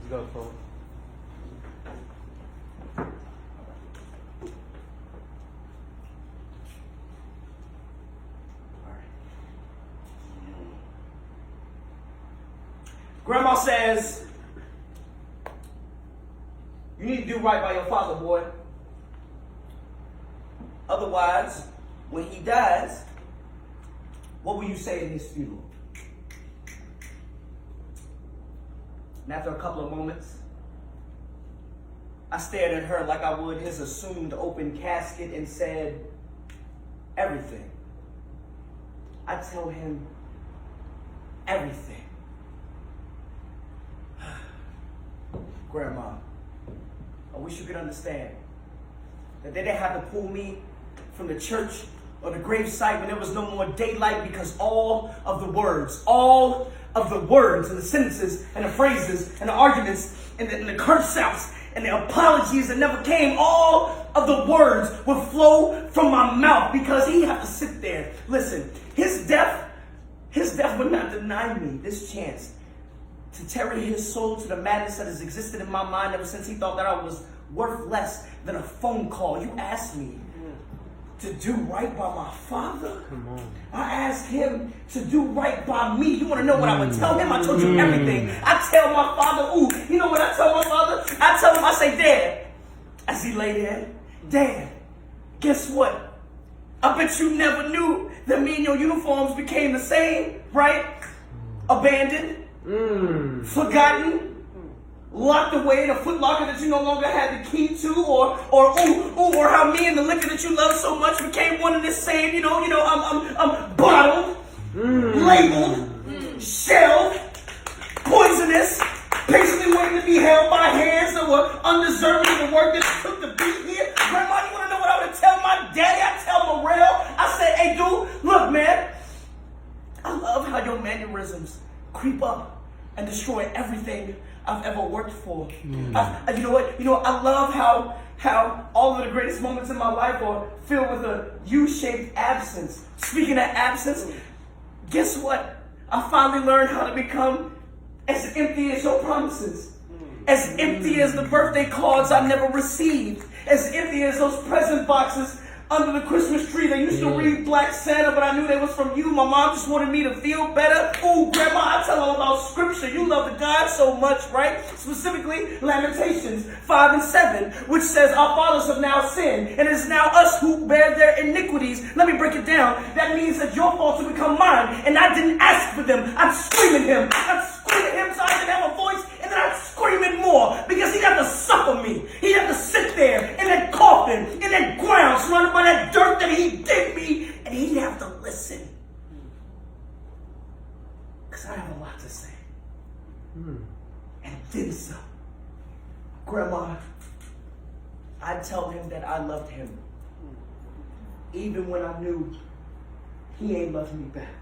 Go, Paul. Grandma says, you need to do right by your father, boy. Otherwise, when he dies, what will you say in his funeral? And after a couple of moments, I stared at her like I would his assumed open casket and said, everything. I tell him everything. Grandma, I wish you could understand that they didn't have to pull me from the church or the gravesite when there was no more daylight, because all of the words and the sentences and the phrases and the arguments and the curse outs and the apologies that never came, all of the words would flow from my mouth because he had to sit there. Listen, his death would not deny me this chance to tarry his soul to the madness that has existed in my mind ever since he thought that I was worth less than a phone call. You asked me to do right by my father. Come on. I asked him to do right by me. You want to know what I would tell him? I told you everything. I tell my father, you know what I tell my father? I tell him, I say, Dad, as he lay there, Dad, guess what? I bet you never knew that me and your uniforms became the same, right? Abandoned, forgotten, locked away in a footlocker that you no longer had the key to, or how me and the liquor that you love so much became one and the same. I'm bottled, labeled, shelved, poisonous, patiently waiting to be held by hands that were undeserving of the work that it took to be here. Grandma, you want to know what I would tell my daddy? I tell Morrell, I said, hey dude, look man, I love how your mannerisms creep up and destroy everything I've ever worked for. You know what? I love how all of the greatest moments in my life are filled with a U-shaped absence. Speaking of absence, guess what? I finally learned how to become as empty as your promises. As empty as the birthday cards I never received. As empty as those present boxes under the Christmas tree. They used to read Black Santa, but I knew they was from you. My mom just wanted me to feel better. Ooh, Grandma, I tell her about scripture. You love the God so much, right? Specifically, Lamentations 5 and 7, which says, our fathers have now sinned, and it is now us who bear their iniquities. Let me break it down. That means that your faults will become mine, and I didn't ask for them. I'm screaming him. I'm screaming him so I can have a voice, and then I'm screaming more, because he had to suffer me. He had to sit there in that coffin, in that ground, surrounded by that dirt that he gave me, and he'd have to listen. Because I have a lot to say. And then some. Grandma, I'd tell him that I loved him, even when I knew he ain't loved me back.